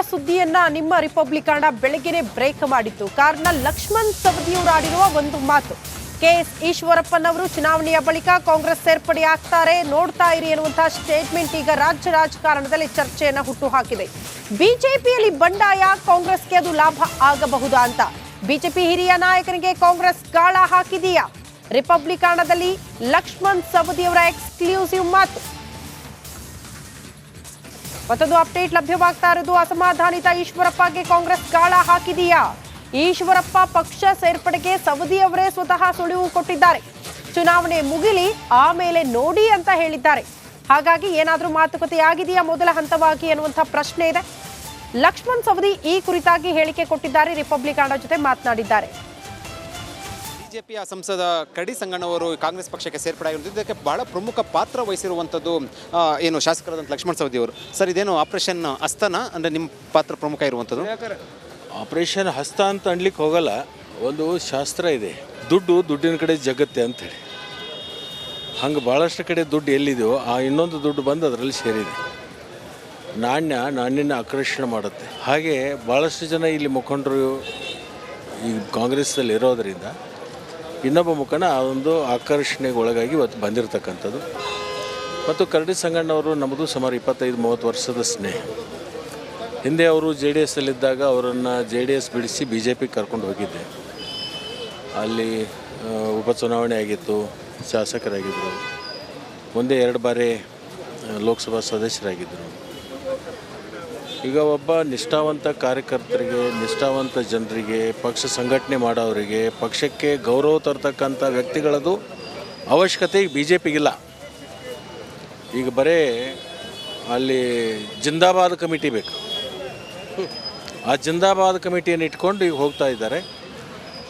ಸುದ್ದಿಯನ್ನ ನಿಮ್ಮ ರಿಪಬ್ಲಿಕ್ ಕನ್ನಡ ಬೆಳಗ್ಗೆನೆ ಬ್ರೇಕ್ ಮಾಡಿತ್ತು. ಕಾರಣ ಲಕ್ಷ್ಮಣ್ ಸವದಿಯವರು ಆಡಿರುವ ಒಂದು ಮಾತು. ಕೆಎಸ್ ಈಶ್ವರಪ್ಪನವರು ಚುನಾವಣೆಯ ಬಳಿಕ ಕಾಂಗ್ರೆಸ್ ಸೇರ್ಪಡೆ ಆಗ್ತಾರೆ, ನೋಡ್ತಾ ಇರಿ ಎನ್ನುವಂತಹ ಸ್ಟೇಟ್ಮೆಂಟ್ ಈಗ ರಾಜ್ಯ ರಾಜಕಾರಣದಲ್ಲಿ ಚರ್ಚೆಯನ್ನ ಹುಟ್ಟುಹಾಕಿದೆ. ಬಿಜೆಪಿಯಲ್ಲಿ ಬಂಡಾಯ, ಕಾಂಗ್ರೆಸ್ಗೆ ಅದು ಲಾಭ ಆಗಬಹುದಾ ಅಂತ ಬಿಜೆಪಿ ಹಿರಿಯ ನಾಯಕನಿಗೆ ಕಾಂಗ್ರೆಸ್ ಗಾಳ ಹಾಕಿದೆಯಾ? ರಿಪಬ್ಲಿಕ್ ಕನ್ನಡದಲ್ಲಿ ಲಕ್ಷ್ಮಣ್ ಸವದಿಯವರ ಎಕ್ಸ್ಕ್ಲೂಸಿವ್ ಮಾತು. ಮತ್ತೊಂದು ಅಪ್ಡೇಟ್ ಲಭ್ಯವಾಗ್ತಾ ಇರೋದು. ಅಸಮಾಧಾನಿತ ಈಶ್ವರಪ್ಪಗೆ ಕಾಂಗ್ರೆಸ್ ಗಾಳ ಹಾಕಿದೆಯಾ? ಈಶ್ವರಪ್ಪ ಪಕ್ಷ ಸೇರ್ಪಡೆಗೆ ಸವದಿಯವರೇ ಸ್ವತಃ ಸುಳಿವು ಕೊಟ್ಟಿದ್ದಾರೆ. ಚುನಾವಣೆ ಮುಗಿಲಿ ಆಮೇಲೆ ನೋಡಿ ಅಂತ ಹೇಳಿದ್ದಾರೆ. ಹಾಗಾಗಿ ಏನಾದರೂ ಮಾತುಕತೆ ಆಗಿದೆಯಾ ಮೊದಲ ಹಂತವಾಗಿ ಎನ್ನುವಂಥ ಪ್ರಶ್ನೆ ಇದೆ. ಲಕ್ಷ್ಮಣ್ ಸವದಿ ಈ ಕುರಿತಾಗಿ ಹೇಳಿಕೆ ಕೊಟ್ಟಿದ್ದಾರೆ, ರಿಪಬ್ಲಿಕ್ ಕನ್ನಡ ಜೊತೆ ಮಾತನಾಡಿದ್ದಾರೆ. ಬಿಜೆಪಿಯ ಸಂಸದ ಕರಡಿ ಸಂಗಣ್ಣವರು ಕಾಂಗ್ರೆಸ್ ಪಕ್ಷಕ್ಕೆ ಸೇರ್ಪಡೆ ಆಗಿರುವುದು ಇದಕ್ಕೆ ಬಹಳ ಪ್ರಮುಖ ಪಾತ್ರ ವಹಿಸಿರುವಂಥದ್ದು ಏನು ಶಾಸಕರಾದಂಥ ಲಕ್ಷ್ಮಣ್ ಸವದಿ ಅವರು. ಸರ್, ಇದೇನು ಆಪರೇಷನ್ ಹಸ್ತನ ಅಂದರೆ ನಿಮ್ಮ ಪಾತ್ರ ಪ್ರಮುಖ ಇರುವಂಥದ್ದು? ಆಪರೇಷನ್ ಹಸ್ತ ಅಂತ ಅನ್ಲಿಕ್ಕೆ ಹೋಗಲ್ಲ. ಒಂದು ಶಾಸ್ತ್ರ ಇದೆ, ದುಡ್ಡಿನ ಕಡೆ ಜಗತ್ತೆ ಅಂಥೇಳಿ. ಹಂಗೆ ಭಾಳಷ್ಟು ಕಡೆ ದುಡ್ಡು ಎಲ್ಲಿದೆಯೋ ಆ ಇನ್ನೊಂದು ದುಡ್ಡು ಬಂದು ಅದರಲ್ಲಿ ಸೇರಿದೆ. ನಾಣ್ಯನ ಆಕರ್ಷಣೆ ಮಾಡುತ್ತೆ. ಹಾಗೆ ಭಾಳಷ್ಟು ಜನ ಇಲ್ಲಿ ಮುಖಂಡರು ಈ ಕಾಂಗ್ರೆಸ್ಸಲ್ಲಿ ಇರೋದರಿಂದ ಇನ್ನೊಬ್ಬ ಮುಖಂಡ ಆ ಒಂದು ಆಕರ್ಷಣೆಗೆ ಒಳಗಾಗಿ ಇವತ್ತು ಬಂದಿರತಕ್ಕಂಥದ್ದು. ಮತ್ತು ಕರಡಿ ಸಂಗಣ್ಣವರು ನಮ್ಮದು ಸುಮಾರು 25-30 ವರ್ಷದ ಸ್ನೇಹ. ಹಿಂದೆ ಅವರು JDS ಅಲ್ಲಿದ್ದಾಗ ಅವರನ್ನು JDS ಬಿಡಿಸಿ BJP ಕರ್ಕೊಂಡು ಹೋಗಿದ್ದೆ. ಅಲ್ಲಿ ಉಪಚುನಾವಣೆ ಆಗಿತ್ತು, ಶಾಸಕರಾಗಿದ್ದರು. ಮುಂದೆ 2 ಬಾರಿ ಲೋಕಸಭಾ ಸದಸ್ಯರಾಗಿದ್ದರು. ಈಗ ಒಬ್ಬ ನಿಷ್ಠಾವಂತ ಕಾರ್ಯಕರ್ತರಿಗೆ, ನಿಷ್ಠಾವಂತ ಜನರಿಗೆ, ಪಕ್ಷ ಸಂಘಟನೆ ಮಾಡೋರಿಗೆ, ಪಕ್ಷಕ್ಕೆ ಗೌರವ ತರ್ತಕ್ಕಂಥ ವ್ಯಕ್ತಿಗಳದು ಅವಶ್ಯಕತೆ ಈಗ BJPಗಿಲ್ಲ. ಈಗ ಬರೀ ಅಲ್ಲಿ ಜಿಂದಾಬಾದ್ ಕಮಿಟಿ ಬೇಕು. ಆ ಜಿಂದಾಬಾದ್ ಕಮಿಟಿಯನ್ನು ಇಟ್ಕೊಂಡು ಈಗ ಹೋಗ್ತಾ ಇದ್ದಾರೆ.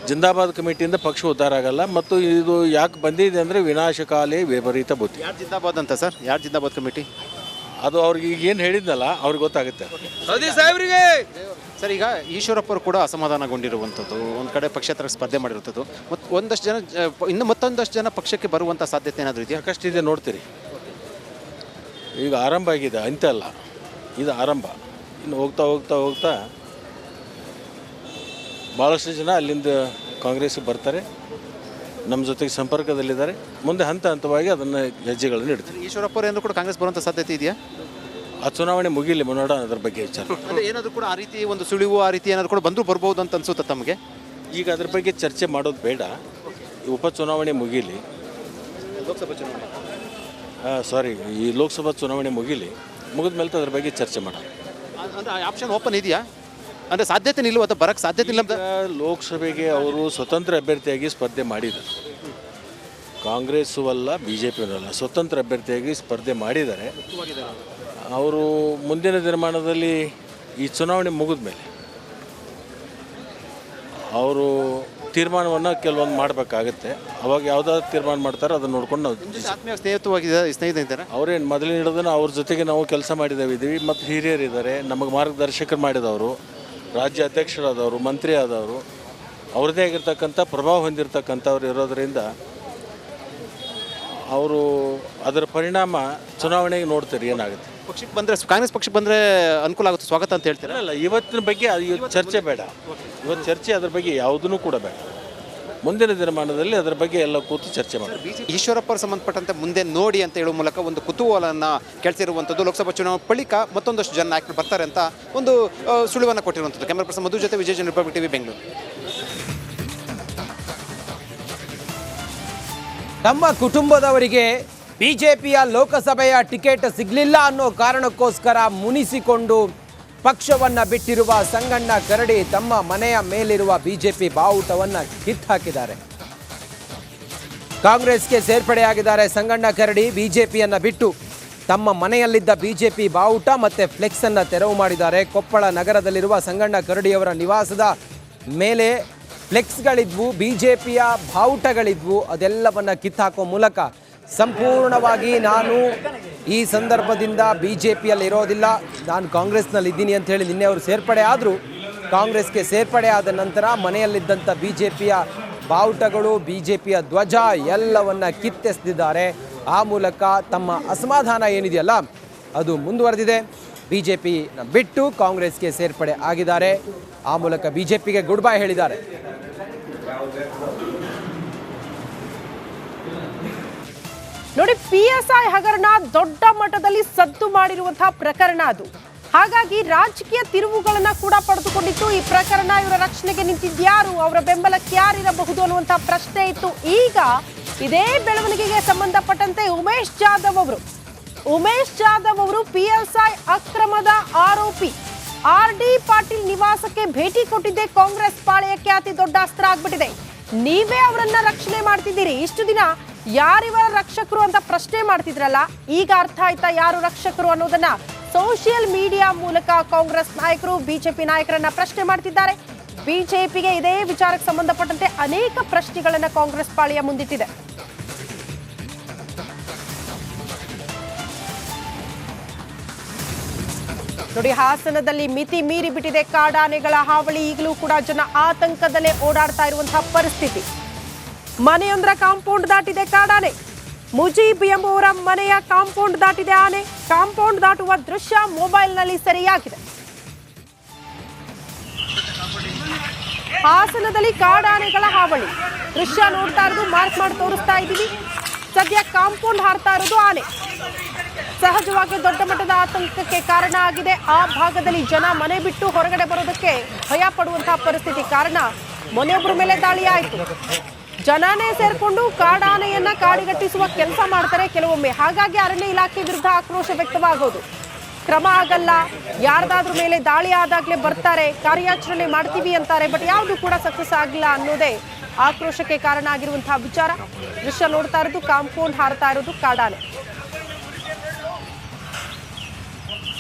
ಜಿಂದಾಬಾದ್ ಕಮಿಟಿಯಿಂದ ಪಕ್ಷ ಉದ್ಧಾರ ಆಗಲ್ಲ. ಮತ್ತು ಇದು ಯಾಕೆ ಬಂದಿದೆ ಅಂದರೆ ವಿನಾಶಕಾಲೇ ವಿಪರೀತ ಬುದ್ಧಿ. ಯಾರು ಜಿಂದಾಬಾದ್ ಅಂತ ಸರ್? ಯಾರು ಜಿಂದಾಬಾದ್ ಕಮಿಟಿ? ಅದು ಅವ್ರಿಗೆ ಈಗ ಏನು ಹೇಳಿದ್ನಲ್ಲ ಅವ್ರಿಗೆ ಗೊತ್ತಾಗುತ್ತೆ. ಸರ್, ಈಗ ಈಶ್ವರಪ್ಪರು ಕೂಡ ಅಸಮಾಧಾನಗೊಂಡಿರುವಂಥದ್ದು, ಒಂದು ಕಡೆ ಪಕ್ಷೇತರ ಸ್ಪರ್ಧೆ ಮಾಡಿರುವಂಥದ್ದು, ಮತ್ತು ಮತ್ತೊಂದಷ್ಟು ಜನ ಪಕ್ಷಕ್ಕೆ ಬರುವಂಥ ಸಾಧ್ಯತೆ ಏನಾದರೂ ಇದೆಯಾ? ಸಾಕಷ್ಟಿದೆ, ನೋಡ್ತೀರಿ. ಈಗ ಆರಂಭ ಆಗಿದೆ, ಅಂತ್ಯ ಅಲ್ಲ, ಇದು ಆರಂಭ. ಇನ್ನು ಹೋಗ್ತಾ ಭಾಳಷ್ಟು ಜನ ಅಲ್ಲಿಂದ ಕಾಂಗ್ರೆಸ್ಗೆ ಬರ್ತಾರೆ, ನಮ್ಮ ಜೊತೆಗೆ ಸಂಪರ್ಕದಲ್ಲಿದ್ದಾರೆ. ಮುಂದೆ ಹಂತವಾಗಿ ಅದನ್ನು ಹೆಜ್ಜೆಗಳನ್ನು ಇಡ್ತಾರೆ. ಈಶ್ವರಪ್ಪರು ಏನಾದರೂ ಕೂಡ ಕಾಂಗ್ರೆಸ್ ಬರುವಂಥ ಸಾಧ್ಯತೆ ಇದೆಯಾ? ಆ ಚುನಾವಣೆ ಮುಗಿಲಿ, ನೋಡೋಣ ಅದ್ರ ಬಗ್ಗೆ ವಿಚಾರ. ಏನಾದರೂ ಕೂಡ ಆ ರೀತಿ ಒಂದು ಸುಳಿವು, ಆ ರೀತಿ ಏನಾದರೂ ಕೂಡ ಬಂದರೂ ಬರ್ಬೋದು ಅಂತ ಅನ್ಸುತ್ತೆ ತಮಗೆ? ಈಗ ಅದ್ರ ಬಗ್ಗೆ ಚರ್ಚೆ ಮಾಡೋದು ಬೇಡ. ಈ ಉಪಚುನಾವಣೆ ಮುಗೀಲಿ, ಲೋಕಸಭಾ ಚುನಾವಣೆ ಈ ಲೋಕಸಭಾ ಚುನಾವಣೆ ಮುಗಿದ ಮೇಲೆ ಅದ್ರ ಬಗ್ಗೆ ಚರ್ಚೆ ಮಾಡೋಣ. ಅಂದರೆ ಆ ಆಪ್ಷನ್ ಓಪನ್ ಇದೆಯಾ? ಅಂದರೆ ಸಾಧ್ಯತೆ ನಿಲ್ಲುವ ಅಥವಾ ಬರೋಕ್ಕೆ ಸಾಧ್ಯತೆ ಇಲ್ಲ? ಲೋಕಸಭೆಗೆ ಅವರು ಸ್ವತಂತ್ರ ಅಭ್ಯರ್ಥಿಯಾಗಿ ಸ್ಪರ್ಧೆ ಮಾಡಿದ್ದಾರೆ. ಕಾಂಗ್ರೆಸ್ಸು ಅಲ್ಲ, BJPನೂ ಅಲ್ಲ, ಸ್ವತಂತ್ರ ಅಭ್ಯರ್ಥಿಯಾಗಿ ಸ್ಪರ್ಧೆ ಮಾಡಿದ್ದಾರೆ. ಅವರು ಮುಂದಿನ ದಿನಮಾನದಲ್ಲಿ ಈ ಚುನಾವಣೆ ಮುಗಿದ ಮೇಲೆ ಅವರು ತೀರ್ಮಾನವನ್ನು ಕೆಲವೊಂದು ಮಾಡಬೇಕಾಗತ್ತೆ. ಅವಾಗ ಯಾವುದಾದ್ರು ತೀರ್ಮಾನ ಮಾಡ್ತಾರೆ, ಅದನ್ನು ನೋಡ್ಕೊಂಡು ನಾವು ಆತ್ಮೀಯ ಸ್ನೇಹಿತರಿದ್ದಾರೆ. ಅವರೇನು ಮೊದಲಿನ ಹಿಡಿದು ಅವ್ರ ಜೊತೆಗೆ ನಾವು ಕೆಲಸ ಮಾಡಿದ್ದೀವಿ. ಮತ್ತು ಹಿರಿಯರಿದ್ದಾರೆ, ನಮಗೆ ಮಾರ್ಗದರ್ಶಕರು ಮಾಡಿದವರು, ರಾಜ್ಯ ಅಧ್ಯಕ್ಷರಾದವರು, ಮಂತ್ರಿ ಆದವರು, ಅವ್ರದ್ದೇ ಆಗಿರ್ತಕ್ಕಂಥ ಪ್ರಭಾವ ಹೊಂದಿರತಕ್ಕಂಥವ್ರು ಇರೋದರಿಂದ ಅವರು ಅದರ ಪರಿಣಾಮ ಚುನಾವಣೆಗೆ ನೋಡ್ತಾರೆ ಏನಾಗುತ್ತೆ. ಪಕ್ಷಕ್ಕೆ ಬಂದರೆ, ಕಾಂಗ್ರೆಸ್ ಪಕ್ಷಕ್ಕೆ ಬಂದರೆ ಅನುಕೂಲ ಆಗುತ್ತೆ, ಸ್ವಾಗತ ಅಂತ ಹೇಳ್ತಾರೆ. ಅಲ್ಲ, ಇವತ್ತಿನ ಬಗ್ಗೆ ಚರ್ಚೆ ಬೇಡ. ಇವತ್ತು ಚರ್ಚೆ ಅದ್ರ ಬಗ್ಗೆ ಯಾವುದೂ ಕೂಡ ಬೇಡ. ಮುಂದಿನ ದಿನಮಾನದಲ್ಲಿ ಅದರ ಬಗ್ಗೆ ಎಲ್ಲ ಕೂತು ಚರ್ಚೆ ಮಾಡಿ. ಈಶ್ವರಪ್ಪರ ಸಂಬಂಧಪಟ್ಟಂತೆ ಮುಂದೆ ನೋಡಿ ಅಂತ ಹೇಳುವ ಮೂಲಕ ಒಂದು ಕುತೂಹಲವನ್ನು ಕೆಳಿಸಿರುವಂಥದ್ದು. ಲೋಕಸಭಾ ಚುನಾವಣೆ ಬಳಿಕ ಮತ್ತೊಂದಷ್ಟು ಜನ ನಾಯಕರು ಬರ್ತಾರೆ ಅಂತ ಒಂದು ಸುಳಿವನ್ನು ಕೊಟ್ಟಿರುವಂಥದ್ದು. ಕ್ಯಾಮರಾ ಪರ್ಸನ್ ಮಧು ಜೊತೆ ವಿಜಯ್, ರಿಪಬ್ಲಿಕ್ TV, ಬೆಂಗಳೂರು. ನಮ್ಮ ಕುಟುಂಬದವರಿಗೆ ಬಿಜೆಪಿಯ ಲೋಕಸಭೆಯ ಟಿಕೆಟ್ ಸಿಗಲಿಲ್ಲ ಅನ್ನೋ ಕಾರಣಕ್ಕೋಸ್ಕರ ಮುನಿಸಿಕೊಂಡು ಪಕ್ಷವನ್ನು ಬಿಟ್ಟಿರುವ ಸಂಗಣ್ಣ ಕರಡಿ ತಮ್ಮ ಮನೆಯ ಮೇಲಿರುವ ಬಿಜೆಪಿ ಬಾವುಟವನ್ನು ಕಿತ್ತಾಕಿದ್ದಾರೆ. ಕಾಂಗ್ರೆಸ್ಗೆ ಸೇರ್ಪಡೆಯಾಗಿದ್ದಾರೆ ಸಂಗಣ್ಣ ಕರಡಿ. ಬಿಜೆಪಿಯನ್ನು ಬಿಟ್ಟು ತಮ್ಮ ಮನೆಯಲ್ಲಿದ್ದ ಬಿಜೆಪಿ ಬಾವುಟ ಮತ್ತು ಫ್ಲೆಕ್ಸ್ ಅನ್ನು ತೆರವು ಮಾಡಿದ್ದಾರೆ. ಕೊಪ್ಪಳ ನಗರದಲ್ಲಿರುವ ಸಂಗಣ್ಣ ಕರಡಿಯವರ ನಿವಾಸದ ಮೇಲೆ ಫ್ಲೆಕ್ಸ್ಗಳಿದ್ವು, ಬಿಜೆಪಿಯ ಬಾವುಟಗಳಿದ್ವು. ಅದೆಲ್ಲವನ್ನು ಕಿತ್ತಾಕೋ ಮೂಲಕ ಸಂಪೂರ್ಣವಾಗಿ ನಾನು ಈ ಸಂದರ್ಭದಿಂದ ಬಿಜೆಪಿಯಲ್ಲಿ ಇರೋದಿಲ್ಲ, ನಾನು ಕಾಂಗ್ರೆಸ್ನಲ್ಲಿದ್ದೀನಿ ಅಂತ ಹೇಳಿ ನಿನ್ನೆ ಅವರು ಸೇರ್ಪಡೆ ಆದರೂ, ಕಾಂಗ್ರೆಸ್ಗೆ ಸೇರ್ಪಡೆ ಆದ ನಂತರ ಮನೆಯಲ್ಲಿದ್ದಂಥ ಬಿಜೆಪಿಯ ಬಾವುಟಗಳು, ಬಿಜೆಪಿಯ ಧ್ವಜ ಎಲ್ಲವನ್ನು ಕಿತ್ತೆಸೆದಿದ್ದಾರೆ. ಆ ಮೂಲಕ ತಮ್ಮ ಅಸಮಾಧಾನ ಏನಿದೆಯಲ್ಲ ಅದು ಮುಂದುವರೆದಿದೆ. ಬಿಜೆಪಿನ ಬಿಟ್ಟು ಕಾಂಗ್ರೆಸ್ಗೆ ಸೇರ್ಪಡೆ ಆಗಿದ್ದಾರೆ. ಆ ಮೂಲಕ ಬಿಜೆಪಿಗೆ ಗುಡ್ ಬೈ ಹೇಳಿದ್ದಾರೆ. ನೋಡಿ, PSI ಹಗರಣ ದೊಡ್ಡ ಮಟ್ಟದಲ್ಲಿ ಸದ್ದು ಮಾಡಿರುವಂತಹ ಪ್ರಕರಣ ಅದು. ಹಾಗಾಗಿ ರಾಜಕೀಯ ತಿರುವುಗಳನ್ನ ಕೂಡ ಪಡೆದುಕೊಂಡಿತ್ತು ಈ ಪ್ರಕರಣ. ಇವರ ರಕ್ಷಣೆಗೆ ನಿಂತಿದ್ಯಾರು, ಅವರ ಬೆಂಬಲಕ್ಕೆ ಯಾರಿರಬಹುದು ಅನ್ನುವಂತಹ ಪ್ರಶ್ನೆ ಇತ್ತು. ಈಗ ಇದೇ ಬೆಳವಣಿಗೆಗೆ ಸಂಬಂಧಪಟ್ಟಂತೆ ಉಮೇಶ್ ಜಾಧವ್ ಅವರು PSI ಅಕ್ರಮದ ಆರೋಪಿ RD ಪಾಟೀಲ್ ನಿವಾಸಕ್ಕೆ ಭೇಟಿ ಕೊಟ್ಟಿದ್ದೆ ಕಾಂಗ್ರೆಸ್ ಪಾಳೆಯಕ್ಕೆ ಅತಿ ದೊಡ್ಡ ಅಸ್ತ್ರ ಆಗ್ಬಿಟ್ಟಿದೆ. ನೀವೇ ಅವರನ್ನ ರಕ್ಷಣೆ ಮಾಡ್ತಿದ್ದೀರಿ. ಇಷ್ಟು ದಿನ ಯಾರಿವರ ರಕ್ಷಕರು ಅಂತ ಪ್ರಶ್ನೆ ಮಾಡ್ತಿದ್ರಲ್ಲ, ಈಗ ಅರ್ಥ ಆಯ್ತಾ ಯಾರು ರಕ್ಷಕರು ಅನ್ನೋದನ್ನ. ಸೋಷಿಯಲ್ ಮೀಡಿಯಾ ಮೂಲಕ ಕಾಂಗ್ರೆಸ್ ನಾಯಕರು ಬಿಜೆಪಿ ನಾಯಕರನ್ನ ಪ್ರಶ್ನೆ ಮಾಡ್ತಿದ್ದಾರೆ. ಬಿಜೆಪಿಗೆ ಇದೇ ವಿಚಾರಕ್ಕೆ ಸಂಬಂಧಪಟ್ಟಂತೆ ಅನೇಕ ಪ್ರಶ್ನೆಗಳನ್ನ ಕಾಂಗ್ರೆಸ್ ಪಾಳೆಯ ಮುಂದಿಟ್ಟಿದೆ. ನೋಡಿ, ಹಾಸನದಲ್ಲಿ ಮಿತಿ ಮೀರಿ ಬಿಟ್ಟಿದೆ ಕಾಡಾನೆಗಳ ಹಾವಳಿ. ಈಗಲೂ ಕೂಡ ಜನ ಆತಂಕದಲ್ಲೇ ಓಡಾಡ್ತಾ ಇರುವಂತಹ ಪರಿಸ್ಥಿತಿ. ಮನೆಯೊಂದರ ಕಾಂಪೌಂಡ್ ದಾಟಿದೆ ಕಾಡಾನೆ. ಮುಜೀಬ್ ಎಂಬುವರ ಮನೆಯ ಕಾಂಪೌಂಡ್ ದಾಟಿದೆ ಆನೆ. ಕಾಂಪೌಂಡ್ ದಾಟುವ ದೃಶ್ಯ ಮೊಬೈಲ್ನಲ್ಲಿ ಸೆರೆಯಾಗಿದೆ. ಹಾಸನದಲ್ಲಿ ಕಾಡಾನೆಗಳ ಹಾವಳಿ ದೃಶ್ಯ ನೋಡ್ತಾ ಇರೋದು, ಮಾರ್ಕ್ ಮಾಡಿ ತೋರಿಸ್ತಾ ಇದ್ದೀವಿ. ಸದ್ಯ ಕಾಂಪೌಂಡ್ ಹಾರ್ತಾ ಇರೋದು ಆನೆ. ಸಹಜವಾಗಿ ದೊಡ್ಡ ಮಟ್ಟದ ಆತಂಕಕ್ಕೆ ಕಾರಣ ಆಗಿದೆ. ಆ ಭಾಗದಲ್ಲಿ ಜನ ಮನೆ ಬಿಟ್ಟು ಹೊರಗಡೆ ಬರೋದಕ್ಕೆ ಭಯ ಪಡುವಂತಹ ಪರಿಸ್ಥಿತಿ. ಕಾರಣ ಮನೆಯೊಬ್ಬರ ಮೇಲೆ ದಾಳಿ ಆಯಿತು. ಜನನೇ ಸೇರ್ಕೊಂಡು ಕಾಡಾನೆಯನ್ನ ಕಾಡಿಗಟ್ಟಿಸುವ ಕೆಲಸ ಮಾಡ್ತಾರೆ ಕೆಲವೊಮ್ಮೆ. ಹಾಗಾಗಿ ಅರಣ್ಯ ಇಲಾಖೆ ವಿರುದ್ಧ ಆಕ್ರೋಶ ವ್ಯಕ್ತವಾಗೋದು. ಕ್ರಮ ಆಗಲ್ಲ, ಯಾರ್ದಾದ್ರ ಮೇಲೆ ದಾಳಿ ಆದಾಗಲೇ ಬರ್ತಾರೆ, ಕಾರ್ಯಾಚರಣೆ ಮಾಡ್ತೀವಿ ಅಂತಾರೆ. ಬಟ್ ಯಾವುದು ಕೂಡ ಸಕ್ಸಸ್ ಆಗಿಲ್ಲ ಅನ್ನೋದೇ ಆಕ್ರೋಶಕ್ಕೆ ಕಾರಣ ಆಗಿರುವಂತಹ ವಿಚಾರ. ದೃಶ್ಯ ನೋಡ್ತಾ ಇರೋದು, ಕಾಂಪೌಂಡ್ ಹಾರ್ತಾ ಇರೋದು ಕಾಡಾನೆ.